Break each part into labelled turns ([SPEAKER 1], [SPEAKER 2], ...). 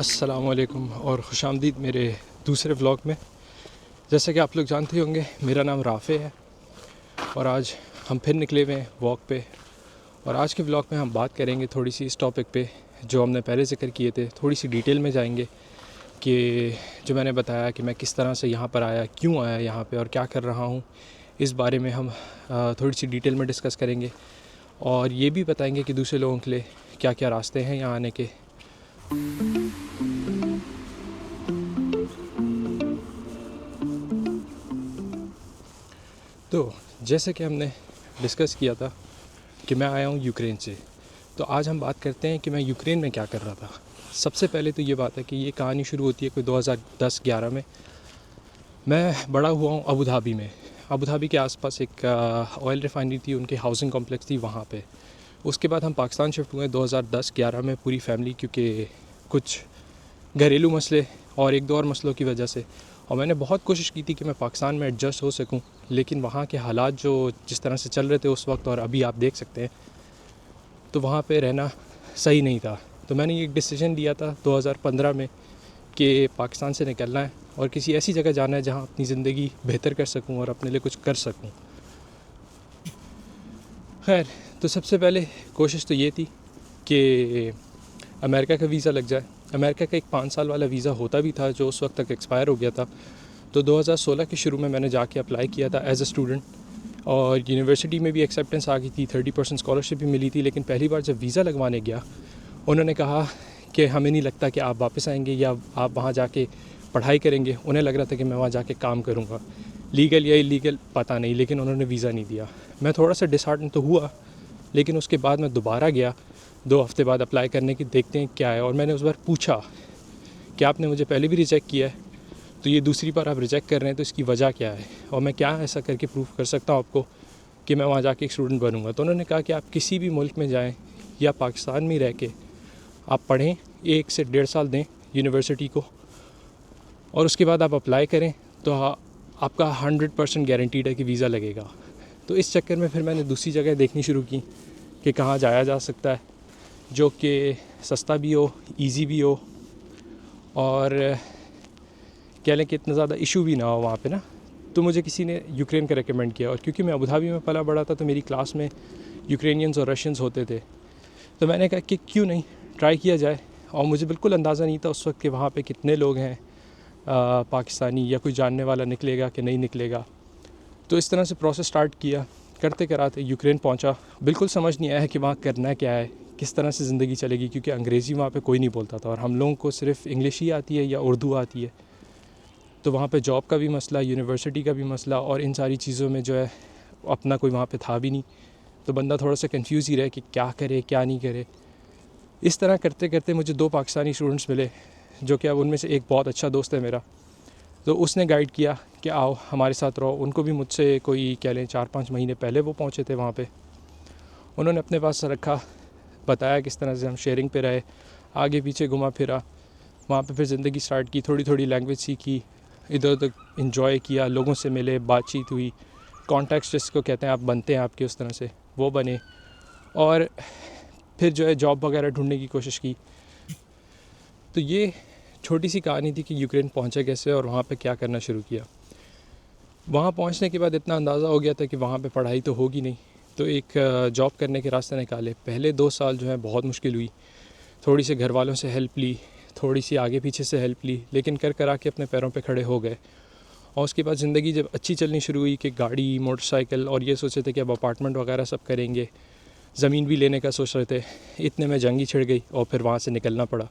[SPEAKER 1] अस्सलामुअलैकुम और खुशामदीद मेरे दूसरे व्लॉग में। जैसा कि आप लोग जानते होंगे, मेरा नाम राफ़े है और आज हम फिर निकले हुए हैं वॉक पे। और आज के व्लॉग में हम बात करेंगे थोड़ी सी इस टॉपिक पे जो हमने पहले ज़िक्र किए थे। थोड़ी सी डिटेल में जाएंगे कि जो मैंने बताया कि मैं किस तरह से यहाँ पर आया, क्यों आया यहाँ पे और क्या कर रहा हूँ, इस बारे में हम थोड़ी सी डिटेल में डिस्कस करेंगे। और ये भी बताएंगे कि दूसरे लोगों के लिए क्या क्या रास्ते हैं यहाँ आने के। तो जैसे कि हमने डिस्कस किया था कि मैं आया हूँ यूक्रेन से, तो आज हम बात करते हैं कि मैं यूक्रेन में क्या कर रहा था। सबसे पहले तो ये बात है कि ये कहानी शुरू होती है कोई 2010-11 में। मैं बड़ा हुआ हूँ अबू धाबी में। अबू धाबी के आसपास एक ऑयल रिफाइनरी थी, उनकी हाउसिंग कॉम्प्लेक्स थी वहाँ पे। उसके बाद हम पाकिस्तान शिफ्ट हुए 2010-11 में पूरी फैमिली, क्योंकि कुछ घरेलू मसले और एक दो और मसलों की वजह से। और मैंने बहुत कोशिश की थी कि मैं पाकिस्तान में एडजस्ट हो सकूं, लेकिन वहाँ के हालात जो जिस तरह से चल रहे थे उस वक्त और अभी आप देख सकते हैं, तो वहाँ पे रहना सही नहीं था। तो मैंने एक डिसीजन लिया था 2015 में कि पाकिस्तान से निकलना है और किसी ऐसी जगह जाना है जहाँ अपनी ज़िंदगी बेहतर कर सकूँ और अपने लिए कुछ कर सकूँ। खैर, तो सबसे पहले कोशिश तो ये थी कि अमेरिका का वीज़ा लग जाए। अमेरिका का एक 5 साल वाला वीज़ा होता भी था जो उस वक्त तक एक्सपायर हो गया था। तो 2016 के शुरू में मैंने जाके अप्लाई किया था एज अ स्टूडेंट, और यूनिवर्सिटी में भी एक्सेप्टेंस आ गई थी, 30% स्कॉलरशिप भी मिली थी। लेकिन पहली बार जब वीज़ा लगवाने गया, उन्होंने कहा कि हमें नहीं लगता कि आप वापस आएंगे या आप वहाँ जाके पढ़ाई करेंगे। उन्हें लग रहा था कि मैं वहाँ जाके काम करूँगा, लीगल या इलीगल पता नहीं, लेकिन उन्होंने वीज़ा नहीं दिया। मैं थोड़ा सा डिसहार्टन तो हुआ, लेकिन उसके बाद मैं दोबारा गया 2 हफ्ते बाद अप्लाई करने की, देखते हैं क्या है। और मैंने उस बार पूछा कि आपने मुझे पहले भी रिजेक्ट किया है, तो ये दूसरी बार आप रिजेक्ट कर रहे हैं, तो इसकी वजह क्या है और मैं क्या ऐसा करके प्रूफ कर सकता हूँ आपको कि मैं वहाँ जाके एक स्टूडेंट बनूँगा। तो उन्होंने कहा कि आप किसी भी मुल्क में जाएँ या पाकिस्तान में रह के आप पढ़ें, 1 से 1.5 साल दें यूनिवर्सिटी को, और उसके बाद आप अप्लाई करें तो आपका 100% गारंटीड है कि वीज़ा लगेगा। तो इस चक्कर में फिर मैंने दूसरी जगह देखनी शुरू की कि कहाँ जाया जा सकता है जो कि सस्ता भी हो, इजी भी हो, और कह लें कि इतना ज़्यादा इशू भी ना हो वहाँ पे ना। तो मुझे किसी ने यूक्रेन का रेकमेंड किया, और क्योंकि मैं अबू धाबी में पला बड़ा था तो मेरी क्लास में यूक्रेनियंस और रशियंस होते थे, तो मैंने कहा कि क्यों नहीं ट्राई किया जाए। और मुझे बिल्कुल अंदाज़ा नहीं था उस वक्त कि वहाँ पे कितने लोग हैं पाकिस्तानी, या कोई जानने वाला निकलेगा कि नहीं निकलेगा। तो इस तरह से प्रोसेस स्टार्ट किया, करते कराते यूक्रेन पहुँचा। बिल्कुल समझ नहीं आया है कि वहाँ करना क्या है, किस तरह से ज़िंदगी चलेगी, क्योंकि अंग्रेज़ी वहाँ पे कोई नहीं बोलता था और हम लोगों को सिर्फ इंग्लिश ही आती है या उर्दू आती है। तो वहाँ पे जॉब का भी मसला, यूनिवर्सिटी का भी मसला, और इन सारी चीज़ों में जो है अपना कोई वहाँ पे था भी नहीं। तो बंदा थोड़ा सा कंफ्यूज ही रहे कि क्या करे क्या नहीं करे। इस तरह करते करते मुझे 2 पाकिस्तानी स्टूडेंट्स मिले, जो कि अब उनमें से एक बहुत अच्छा दोस्त है मेरा। तो उसने गाइड किया कि आओ हमारे साथ रहो। उनको भी मुझसे कोई कह लें 4-5 महीने पहले वो पहुँचे थे वहाँ पे। उन्होंने अपने पास रखा, बताया किस तरह से हम शेयरिंग पे रहे, आगे पीछे घुमा फिरा, वहाँ पे फिर ज़िंदगी स्टार्ट की, थोड़ी थोड़ी लैंग्वेज सीखी, इधर उधर इंजॉय किया, लोगों से मिले, बातचीत हुई, कॉन्टैक्ट्स जिसको कहते हैं आप बनते हैं आपके, उस तरह से वो बने। और फिर जो है जॉब वगैरह ढूंढने की कोशिश की। तो ये छोटी सी कहानी थी कि यूक्रेन पहुँचा कैसे और वहाँ पे क्या करना शुरू किया। वहाँ पहुँचने के बाद इतना अंदाज़ा हो गया था कि वहाँ पे पढ़ाई तो होगी नहीं, तो एक जॉब करने के रास्ते निकाले। पहले 2 साल जो है बहुत मुश्किल हुई, थोड़ी सी घर वालों से हेल्प ली, थोड़ी सी आगे पीछे से हेल्प ली, लेकिन कर कर आके अपने पैरों पे खड़े हो गए। और उसके बाद ज़िंदगी जब अच्छी चलनी शुरू हुई कि गाड़ी, मोटरसाइकिल, और ये सोचे थे कि अब अपार्टमेंट वगैरह सब करेंगे, ज़मीन भी लेने का सोच रहे थे, इतने में जंग ही छिड़ गई और फिर वहाँ से निकलना पड़ा।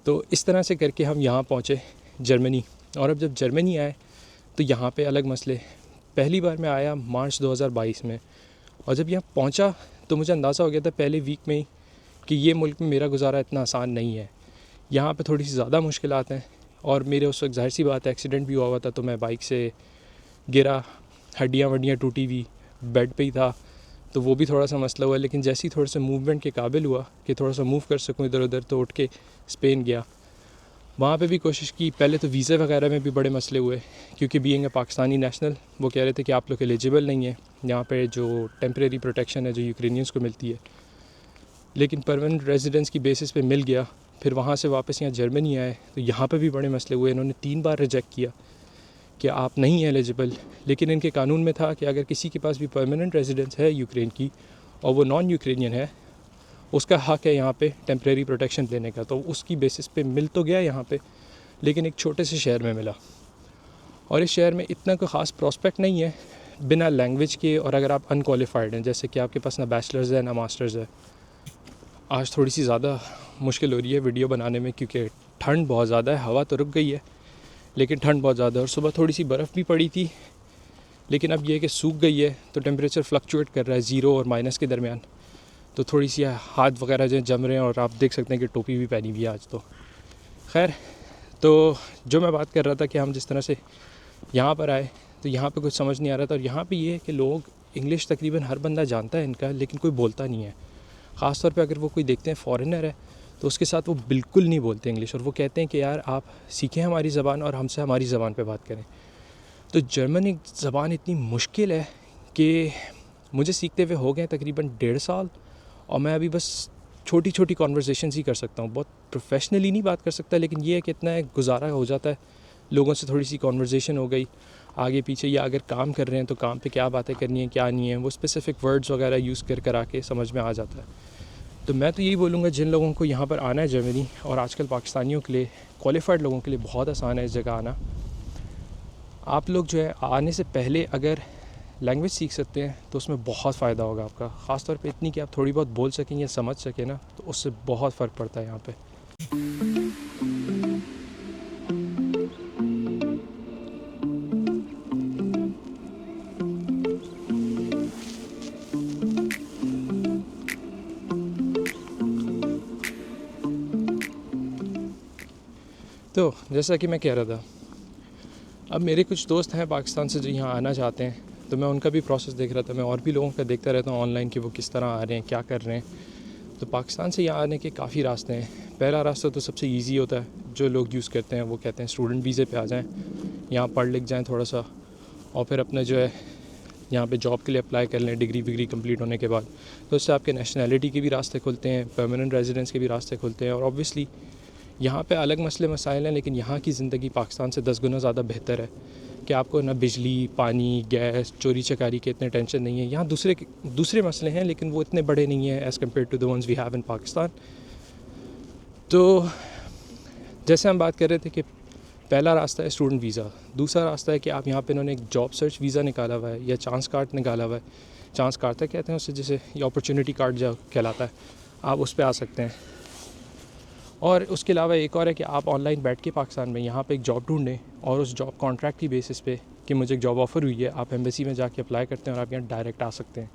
[SPEAKER 1] तो इस तरह से करके हम यहाँ पहुँचे जर्मनी। और अब जब जर्मनी आए तो यहाँ पे अलग मसले। पहली बार मैं आया मार्च 2022 में, और जब यहाँ पहुँचा तो मुझे अंदाज़ा हो गया था पहले वीक में ही कि ये मुल्क में मेरा गुजारा इतना आसान नहीं है। यहाँ पे थोड़ी सी ज़्यादा मुश्किलात हैं। और मेरे उस वक्त ज़ाहिर सी बात है एक्सीडेंट भी हुआ था, तो मैं बाइक से गिरा, हड्डियाँ वड्डियाँ टूटी हुई, बेड पे ही था, तो वो भी थोड़ा सा मसला हुआ। लेकिन जैसे ही थोड़ा सा मूवमेंट के काबिल हुआ कि थोड़ा सा मूव कर सकूँ इधर उधर, तो उठ के स्पेन गया। वहाँ पे भी कोशिश की। पहले तो वीज़े वगैरह में भी बड़े मसले हुए, क्योंकि बीइंग अ पाकिस्तानी नेशनल वो कह रहे थे कि आप लोग एलिजिबल नहीं है यहाँ पे जो टेम्परेरी प्रोटेक्शन है जो यूक्रेनियंस को मिलती है। लेकिन परमानेंट रेजिडेंस की बेसिस पे मिल गया, फिर वहाँ से वापस यहाँ जर्मनी आए तो यहाँ पे भी बड़े मसले हुए। इन्होंने 3 बार रिजेक्ट किया कि आप नहीं एलिजिबल, लेकिन इनके कानून में था कि अगर किसी के पास भी परमानेंट रेजिडेंस है यूक्रेन की और वो नॉन यूक्रेनियन है, उसका हक है यहाँ पे टेम्प्रेरी प्रोटेक्शन लेने का। तो उसकी बेसिस पे मिल तो गया यहाँ पे, लेकिन एक छोटे से शहर में मिला, और इस शहर में इतना कोई ख़ास प्रॉस्पेक्ट नहीं है बिना लैंग्वेज के, और अगर आप अनक्वालिफाइड हैं, जैसे कि आपके पास ना बैचलर्स है ना मास्टर्स है। आज थोड़ी सी ज़्यादा मुश्किल हो रही है वीडियो बनाने में, क्योंकि ठंड बहुत ज़्यादा है। हवा तो रुक गई है लेकिन ठंड बहुत ज़्यादा है, और सुबह थोड़ी सी बर्फ़ भी पड़ी थी, लेकिन अब ये है कि सूख गई है, तो टेम्परेचर फ्लक्चुएट कर रहा है 0 और माइनस के दरमियान। तो थोड़ी सी हाथ वगैरह जो जम रहे हैं, और आप देख सकते हैं कि टोपी भी पहनी हुई है आज। तो खैर, तो जो मैं बात कर रहा था कि हम जिस तरह से यहाँ पर आए तो यहाँ पे कुछ समझ नहीं आ रहा था। और यहाँ पे ये है कि लोग इंग्लिश तकरीबन हर बंदा जानता है इनका, लेकिन कोई बोलता नहीं है। ख़ास तौर पे अगर वो कोई देखते हैं फ़ॉरेनर है तो उसके साथ वो बिल्कुल नहीं बोलते इंग्लिश, और वो कहते हैं कि यार आप सीखें हमारी ज़बान और हमसे हमारी ज़बान पे बात करें। तो जर्मन एक ज़बान इतनी मुश्किल है कि मुझे सीखते हुए हो गए तकरीबन 1.5 साल, और मैं अभी बस छोटी छोटी कॉन्वर्सेशंस ही कर सकता हूँ। बहुत प्रोफेशनली नहीं बात कर सकता, लेकिन ये है कि इतना गुजारा हो जाता है, लोगों से थोड़ी सी कॉन्वर्सेशन हो गई आगे पीछे, या अगर काम कर रहे हैं तो काम पे क्या बातें करनी है क्या नहीं है, वो स्पेसिफिक वर्ड्स वगैरह यूज़ कर आके समझ में आ जाता है। तो मैं तो यही बोलूँगा, जिन लोगों को यहाँ पर आना है जर्मनी, और आजकल पाकिस्तानियों के लिए, क्वालिफाइड लोगों के लिए बहुत आसान है इस जगह आना। आप लोग जो है आने से पहले अगर लैंग्वेज सीख सकते हैं तो उसमें बहुत फ़ायदा होगा आपका, ख़ास तौर पे इतनी कि आप थोड़ी बहुत बोल सकें या समझ सकें ना, तो उससे बहुत फ़र्क पड़ता है यहाँ पे। तो जैसा कि मैं कह रहा था, अब मेरे कुछ दोस्त हैं पाकिस्तान से जो यहाँ आना चाहते हैं, तो मैं उनका भी प्रोसेस देख रहा था। मैं और भी लोगों का देखता रहता हूँ ऑनलाइन कि वो किस तरह आ रहे हैं, क्या कर रहे हैं। तो पाकिस्तान से यहाँ आने के काफ़ी रास्ते हैं। पहला रास्ता तो सबसे ईजी होता है, जो लोग यूज़ करते हैं वो कहते हैं स्टूडेंट वीज़े पे आ जाएं, यहाँ पढ़ लिख जाएं थोड़ा सा, और फिर अपना जो है यहाँ पे जॉब के लिए अप्लाई कर लें डिग्री कंप्लीट होने के बाद। तो उससे आपके नेशनैलिटी के भी रास्ते खुलते हैं, परमानेंट रेजिडेंस के भी रास्ते खुलते हैं। और ऑब्वियसली यहाँ पे अलग मसले मसाइल हैं, लेकिन यहाँ की ज़िंदगी पाकिस्तान से 10 गुना ज़्यादा बेहतर है कि आपको ना बिजली, पानी, गैस, चोरी चकारी के इतने टेंशन नहीं है। यहाँ दूसरे मसले हैं, लेकिन वो इतने बड़े नहीं हैं as compare to the ones we have in Pakistan. तो जैसे हम बात कर रहे थे कि पहला रास्ता है स्टूडेंट वीज़ा, दूसरा रास्ता है कि आप यहाँ पे इन्होंने एक जॉब सर्च वीज़ा निकाला हुआ है, या चांस कार्ड निकाला हुआ है। चांस कार्ड तक कहते हैं उसे, जिसे या अपॉर्चुनिटी कार्ड जो कहलाता है, आप उस पर आ सकते हैं। और उसके अलावा एक और है कि आप ऑनलाइन बैठ के पाकिस्तान में यहाँ पे एक जॉब ढूंढें, और उस जॉब कॉन्ट्रैक्ट की बेसिस पे कि मुझे एक जॉब ऑफ़र हुई है, आप एम्बेसी में जाके अप्लाई करते हैं और आप यहाँ डायरेक्ट आ सकते हैं।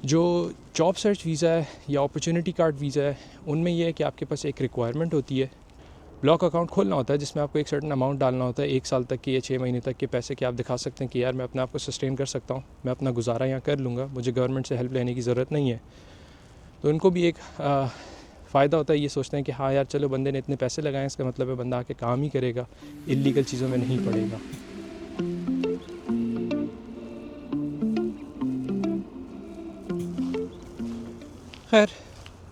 [SPEAKER 1] जो जॉब सर्च वीज़ा है या अपॉर्चुनिटी कार्ड वीज़ा है, उनमें यह है कि आपके पास एक रिक्वायरमेंट होती है, ब्लॉक अकाउंट खोलना होता है, जिसमें आपको एक सर्टन अमाउंट डालना होता है, 1 साल तक के या 6 महीने तक के पैसे कि आप दिखा सकते हैं कि यार मैं अपने आप को सस्टेन कर सकता हूँ, मैं अपना गुजारा यहाँ कर लूँगा, मुझे गवर्नमेंट से हेल्प लेने की ज़रूरत नहीं है। तो उनको भी एक फ़ायदा होता है, ये सोचते हैं कि हाँ यार चलो बंदे ने इतने पैसे लगाए, इसका मतलब है बंदा आके काम ही करेगा, इल्लीगल चीज़ों में नहीं पड़ेगा। खैर,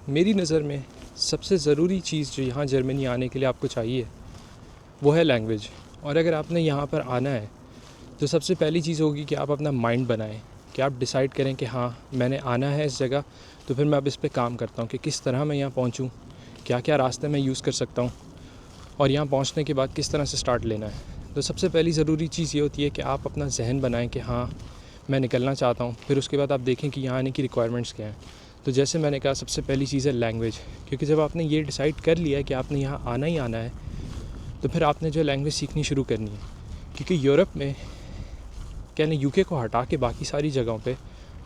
[SPEAKER 1] मेरी नज़र में सबसे ज़रूरी चीज़ जो यहाँ जर्मनी आने के लिए आपको चाहिए वो है लैंग्वेज। और अगर आपने यहाँ पर आना है तो सबसे पहली चीज़ होगी कि आप अपना माइंड बनाएं, कि आप डिसाइड करें कि हाँ मैंने आना है इस जगह, तो फिर मैं अब इस पे काम करता हूँ कि किस तरह मैं यहाँ पहुँचूँ, क्या क्या रास्ते मैं यूज़ कर सकता हूँ, और यहाँ पहुँचने के बाद किस तरह से स्टार्ट लेना है। तो सबसे पहली ज़रूरी चीज़ ये होती है कि आप अपना जहन बनाएं कि हाँ मैं निकलना चाहता हूँ। फिर उसके बाद आप देखें कि यहाँ आने की रिक्वायरमेंट्स क्या हैं। तो जैसे मैंने कहा, सबसे पहली चीज़ है लैंग्वेज, क्योंकि जब आपने ये डिसाइड कर लिया है कि आपने यहाँ आना ही आना है, तो फिर आपने जो लैंग्वेज सीखनी शुरू करनी है। क्योंकि यूरोप में, कहने यूके को हटा के बाकी सारी जगहों पे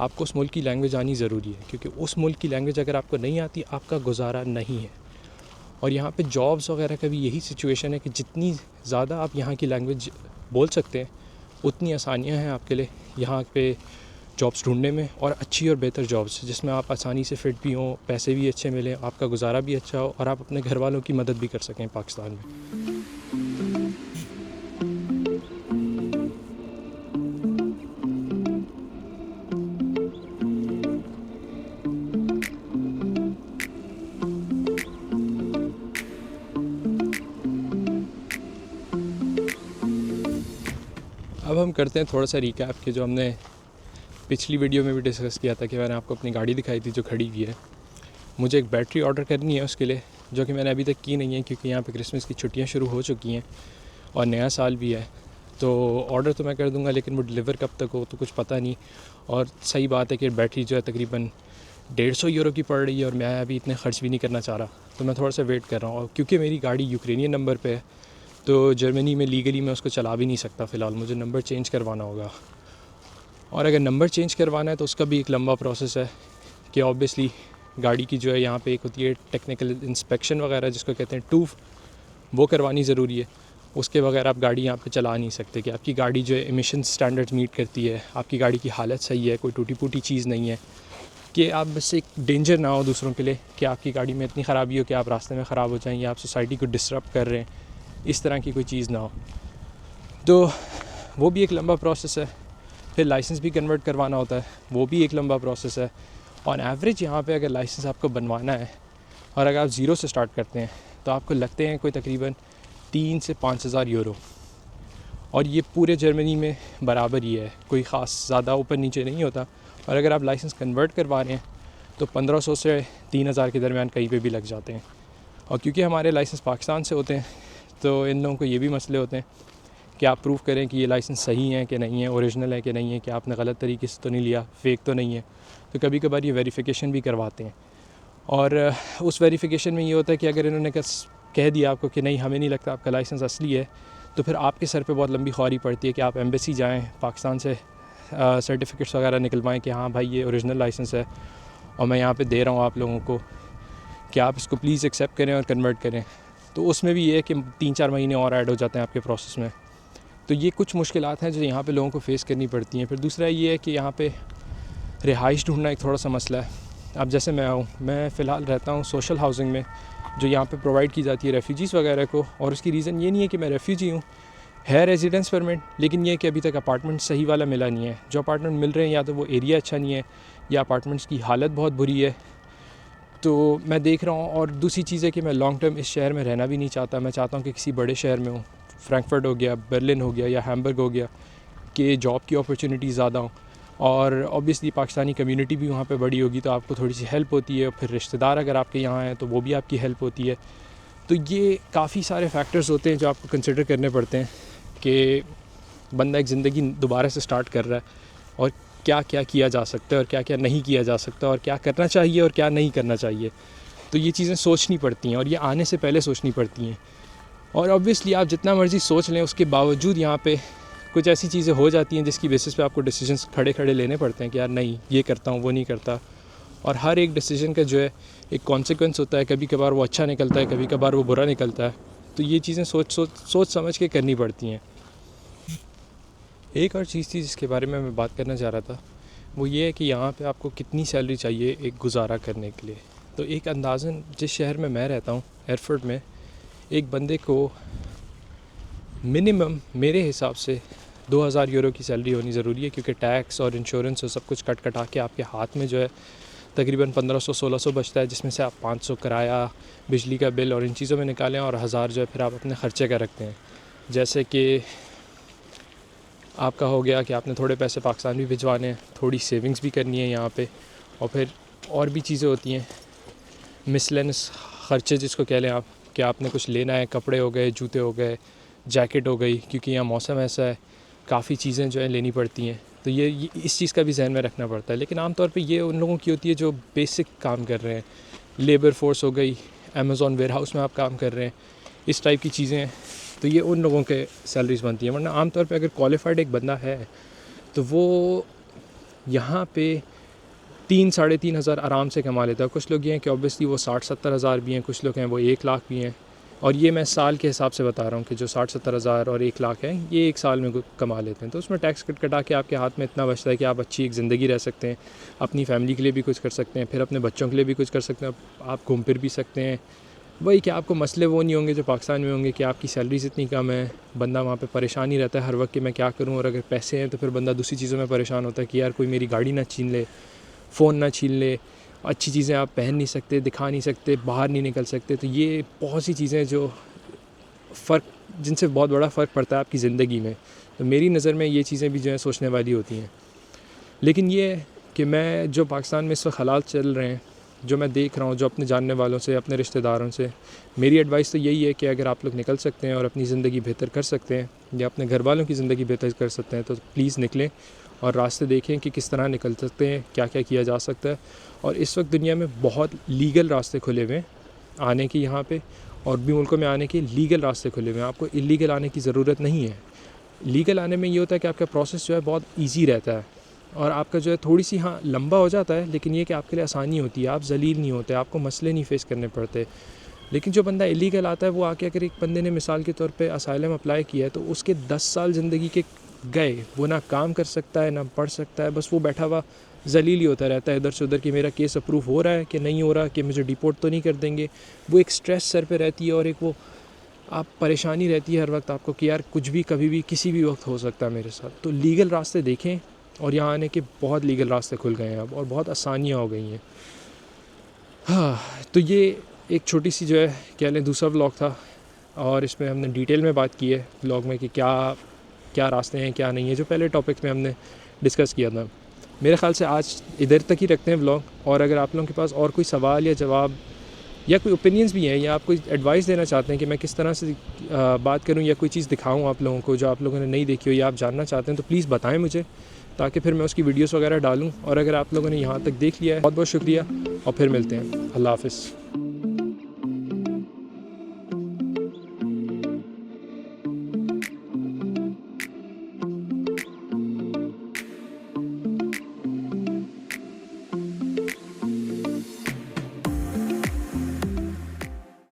[SPEAKER 1] आपको उस मुल्क की लैंग्वेज आनी ज़रूरी है, क्योंकि उस मुल्क की लैंग्वेज अगर आपको नहीं आती, आपका गुजारा नहीं है। और यहाँ पे जॉब्स वगैरह का भी यही सिचुएशन है कि जितनी ज़्यादा आप यहाँ की लैंग्वेज बोल सकते हैं, उतनी आसानियाँ हैं आपके लिए यहाँ पे जॉब्स ढूंढने में, और अच्छी और बेहतर जॉब्स जिसमें आप आसानी से फिट भी हों, पैसे भी अच्छे मिलें, आपका गुजारा भी अच्छा हो, और आप अपने घर वालों की मदद भी कर सकें पाकिस्तान में। अब हम करते हैं थोड़ा सा रिकैप कि जो हमने पिछली वीडियो में भी डिस्कस किया था कि मैंने आपको अपनी गाड़ी दिखाई थी जो खड़ी हुई है। मुझे एक बैटरी ऑर्डर करनी है उसके लिए, जो कि मैंने अभी तक की नहीं है क्योंकि यहाँ पे क्रिसमस की छुट्टियाँ शुरू हो चुकी हैं और नया साल भी है। तो ऑर्डर तो मैं कर दूँगा, लेकिन वो डिलीवर कब तक हो तो कुछ पता नहीं। और सही बात है कि बैटरी जो है तकरीबन 150 यूरो की पड़ रही है और मैं अभी इतने ख़र्च भी नहीं करना चाह रहा, तो मैं थोड़ा सा वेट कर रहा हूँ। और क्योंकि मेरी गाड़ी यूक्रेनियन नंबर पे है तो जर्मनी में लीगली मैं उसको चला भी नहीं सकता फ़िलहाल, मुझे नंबर चेंज करवाना होगा। और अगर नंबर चेंज करवाना है तो उसका भी एक लंबा प्रोसेस है कि ऑब्वियसली गाड़ी की जो है यहाँ पे एक होती है टेक्निकल इंस्पेक्शन वगैरह जिसको कहते हैं टूफ, वो करवानी ज़रूरी है। उसके बगैर आप गाड़ी यहाँ पे चला नहीं सकते कि आपकी गाड़ी जो है एमिशन स्टैंडर्ड्स मीट करती है, आपकी गाड़ी की हालत सही है, कोई टूटी फूटी चीज़ नहीं है, कि आप बस एक डेंजर ना हो दूसरों के लिए कि आपकी गाड़ी में इतनी ख़राबी हो कि आप रास्ते में ख़राब हो जाएं या आप सोसाइटी को डिस्टर्ब कर रहे हैं, इस तरह की कोई चीज़ ना हो। तो वो भी एक लंबा प्रोसेस है। फिर लाइसेंस भी कन्वर्ट करवाना होता है, वो भी एक लंबा प्रोसेस है। ऑन एवरेज यहाँ पे अगर लाइसेंस आपको बनवाना है और अगर आप ज़ीरो से स्टार्ट करते हैं तो आपको लगते हैं कोई तकरीबन 3 से 5 हज़ार यूरो। और ये पूरे जर्मनी में बराबर ही है, कोई ख़ास ज़्यादा ऊपर नीचे नहीं होता। और अगर आप लाइसेंस कन्वर्ट करवा रहे हैं तो 1500 से 3000 के दरमियान कहीं पे भी लग जाते हैं। और क्योंकि हमारे लाइसेंस पाकिस्तान से होते हैं तो इन लोगों को ये भी मसले होते हैं कि आप प्रूव करें कि ये लाइसेंस सही है कि नहीं है, ओरिजिनल है कि नहीं है, कि आपने गलत तरीके से तो नहीं लिया, फेक तो नहीं है। तो कभी कभार ये वेरिफिकेशन भी करवाते हैं। और उस वेरिफिकेशन में ये होता है कि अगर इन्होंने कह दिया आपको कि नहीं हमें नहीं लगता आपका लाइसेंस असली है, तो फिर आपके सर पे बहुत लंबी ख्वारी पड़ती है कि आप एम्बेसी जाएं, पाकिस्तान से सर्टिफिकेट्स वगैरह निकलवाएं कि हाँ भाई ये ओरिजिनल लाइसेंस है और मैं यहाँ पे दे रहा हूँ आप लोगों को कि आप इसको प्लीज़ एक्सेप्ट करें और कन्वर्ट करें। तो उसमें भी ये है कि 3-4 महीने और ऐड हो जाते हैं आपके प्रोसेस में। तो ये कुछ मुश्किलात हैं जो यहाँ पे लोगों को फ़ेस करनी पड़ती हैं। फिर दूसरा ये है कि यहाँ पे रिहाइश ढूंढना एक थोड़ा सा मसला है। अब जैसे मैं फ़िलहाल रहता हूँ सोशल हाउसिंग में, जो यहाँ पे प्रोवाइड की जाती है रेफ्यूजीज़ वगैरह को। और उसकी रीज़न ये नहीं है कि मैं रेफ्यूजी हूँ, है रेजिडेंस परमिट, लेकिन ये है कि अभी तक अपार्टमेंट सही वाला मिला नहीं है। जो अपार्टमेंट मिल रहे हैं या तो वो एरिया अच्छा नहीं है या अपार्टमेंट्स की हालत बहुत बुरी है। तो मैं देख रहा हूँ। और दूसरी चीज़ है कि मैं लॉन्ग टर्म इस शहर में रहना भी नहीं चाहता। मैं चाहता हूँ कि किसी बड़े शहर में हूँ, फ्रैंकफर्ट हो गया, बर्लिन हो गया या हैम्बर्ग हो गया, कि जॉब की अपॉर्चुनिटीज़ ज़्यादा हों। और ऑब्वियसली पाकिस्तानी कम्युनिटी भी वहाँ पे बड़ी होगी तो आपको थोड़ी सी हेल्प होती है। फिर रिश्तेदार अगर आपके यहाँ हैं तो वो भी आपकी हेल्प होती है। तो ये काफ़ी सारे फैक्टर्स होते हैं जो आपको कंसिडर करने पड़ते हैं कि बंदा एक ज़िंदगी दोबारा से स्टार्ट कर रहा है और क्या क्या किया जा सकता है और क्या क्या नहीं किया जा सकता और क्या करना चाहिए और क्या नहीं करना चाहिए। तो ये चीज़ें सोचनी पड़ती हैं और ये आने से पहले सोचनी पड़ती हैं। और ऑब्वियसली आप जितना मर्ज़ी सोच लें उसके बावजूद यहाँ पे कुछ ऐसी चीज़ें हो जाती हैं जिसकी बेसिस पे आपको डिसीजंस खड़े खड़े लेने पड़ते हैं कि यार नहीं ये करता हूँ वो नहीं करता। और हर एक डिसीजन का जो है एक कॉन्सिक्वेंस होता है, कभी कभार वो अच्छा निकलता है, कभी कभार वो बुरा निकलता है। तो ये चीज़ें सोच समझ के करनी पड़ती हैं। एक और चीज़ थी जिसके बारे में मैं बात करना चाह रहा था, वो ये है कि यहाँ पे आपको कितनी सैलरी चाहिए एक गुजारा करने के लिए। तो एक अंदाज़न जिस शहर में मैं रहता हूँ एयरफोर्ट में, एक बंदे को मिनिमम मेरे हिसाब से 2000 यूरो की सैलरी होनी ज़रूरी है, क्योंकि टैक्स और इंश्योरेंस और सब कुछ कटा के आपके हाथ में जो है तकरीबन 1500-1600 बचता है, जिसमें से आप 500 किराया, बिजली का बिल और इन चीज़ों में निकालें और 1000 जो है फिर आप अपने ख़र्चे का रखते हैं। जैसे कि आपका हो गया कि आपने थोड़े पैसे पाकिस्तान भी भिजवाने हैं, थोड़ी सेविंग्स भी करनी है यहाँ पे, और फिर और भी चीज़ें होती हैं मिसलेनियस ख़र्चे जिसको कह लें आप, कि आपने कुछ लेना है, कपड़े हो गए, जूते हो गए, जैकेट हो गई, क्योंकि यहाँ मौसम ऐसा है, काफ़ी चीज़ें जो है लेनी पड़ती हैं। तो ये इस चीज़ का भी जहन में रखना पड़ता है। लेकिन आमतौर पे ये उन लोगों की होती है जो बेसिक काम कर रहे हैं, लेबर फोर्स हो गई, अमेज़ॉन वेयर हाउस में आप काम कर रहे हैं, इस टाइप की चीज़ें हैं। तो ये उन लोगों के सैलरीज बनती हैं। वरना आमतौर पे अगर क्वालिफाइड एक बंदा है तो वो यहाँ पे 3-3.5 हज़ार आराम से कमा लेता है। कुछ लोग ये हैं कि ऑब्वियसली वो 60-70 हज़ार भी हैं, कुछ लोग हैं वो 1 लाख भी हैं। और ये मैं साल के हिसाब से बता रहा हूँ कि जो 60-70 हज़ार और 1 लाख है ये एक साल में कमा लेते हैं। तो उसमें टैक्स कटा के आपके हाथ में इतना बचता है कि आप अच्छी एक ज़िंदगी रह सकते हैं, अपनी फैमिली के लिए भी कुछ कर सकते हैं, फिर अपने बच्चों के लिए भी कुछ कर सकते हैं, आप घूम फिर भी सकते हैं। वही कि आपको मसले वो नहीं होंगे जो पाकिस्तान में होंगे कि आपकी सैलरीज इतनी कम है, बंदा वहाँ पे परेशान ही रहता है हर वक्त कि मैं क्या करूँ। और अगर पैसे हैं तो फिर बंदा दूसरी चीज़ों में परेशान होता है कि यार कोई मेरी गाड़ी ना छीन ले, फ़ोन ना छीन ले, अच्छी चीज़ें आप पहन नहीं सकते, दिखा नहीं सकते, बाहर नहीं निकल सकते। तो ये बहुत सी चीज़ें जो जिनसे बहुत बड़ा फ़र्क पड़ता है आपकी ज़िंदगी में। तो मेरी नज़र में ये चीज़ें भी जो है सोचने वाली होती हैं। लेकिन ये है कि मैं जो पाकिस्तान में इस वक्त हालात चल रहे हैं, जो मैं देख रहा हूँ, जो अपने जानने वालों से, अपने रिश्तेदारों से, मेरी एडवाइस तो यही है कि अगर आप लोग निकल सकते हैं और अपनी ज़िंदगी बेहतर कर सकते हैं या अपने घर वालों की ज़िंदगी बेहतर कर सकते हैं तो प्लीज़ निकलें और रास्ते देखें कि किस तरह निकल सकते हैं, क्या क्या किया जा सकता है। और इस वक्त दुनिया में बहुत लीगल रास्ते खुले हुए हैं आने की, यहाँ पे और भी मुल्कों में आने के लीगल रास्ते खुले हुए हैं। आपको इलीगल आने की ज़रूरत नहीं है। लीगल आने में ये होता है कि आपका प्रोसेस जो है बहुत ईजी रहता है और आपका जो है थोड़ी सी हाँ लंबा हो जाता है, लेकिन ये कि आपके लिए आसानी होती है, आप जलील नहीं होते, आपको मसले नहीं फेस करने पड़ते। लेकिन जो बंदा इलीगल आता है वो आके अगर एक बंदे ने मिसाल के तौर पे असाइलम अप्लाई किया है तो उसके 10 साल ज़िंदगी के गए। वो ना काम कर सकता है, ना पढ़ सकता है, बस वो बैठा हुआ जलील ही होता रहता है इधर से उधर कि मेरा केस अप्रूव हो रहा है कि नहीं हो रहा, कि मुझे डिपोर्ट तो नहीं कर देंगे। वो एक स्ट्रेस सर पे रहती है और एक वो आप परेशानी रहती है हर वक्त आपको कि यार कुछ भी कभी भी किसी भी वक्त हो सकता है मेरे साथ। तो लीगल रास्ते देखें और यहाँ आने के बहुत लीगल रास्ते खुल गए हैं अब और बहुत आसानियाँ हो गई हैं। हाँ, तो ये एक छोटी सी जो है कह लें दूसरा व्लॉग था और इसमें हमने डिटेल में बात की है व्लॉग में कि क्या क्या रास्ते हैं क्या नहीं है, जो पहले टॉपिक में हमने डिस्कस किया था। मेरे ख़्याल से आज इधर तक ही रखते हैं व्लॉग। और अगर आप लोगों के पास और कोई सवाल या जवाब या कोई ओपिनियंस भी हैं या आप कोई एडवाइस देना चाहते हैं कि मैं किस तरह से बात करूं या कोई चीज़ दिखाऊं आप लोगों को जो आप लोगों ने नहीं देखी हो या आप जानना चाहते हैं, तो प्लीज़ बताएं मुझे, ताकि फिर मैं उसकी वीडियोस वगैरह डालूं। और अगर आप लोगों ने यहाँ तक देख लिया है बहुत बहुत शुक्रिया और फिर मिलते हैं। अल्लाह हाफ़िज़।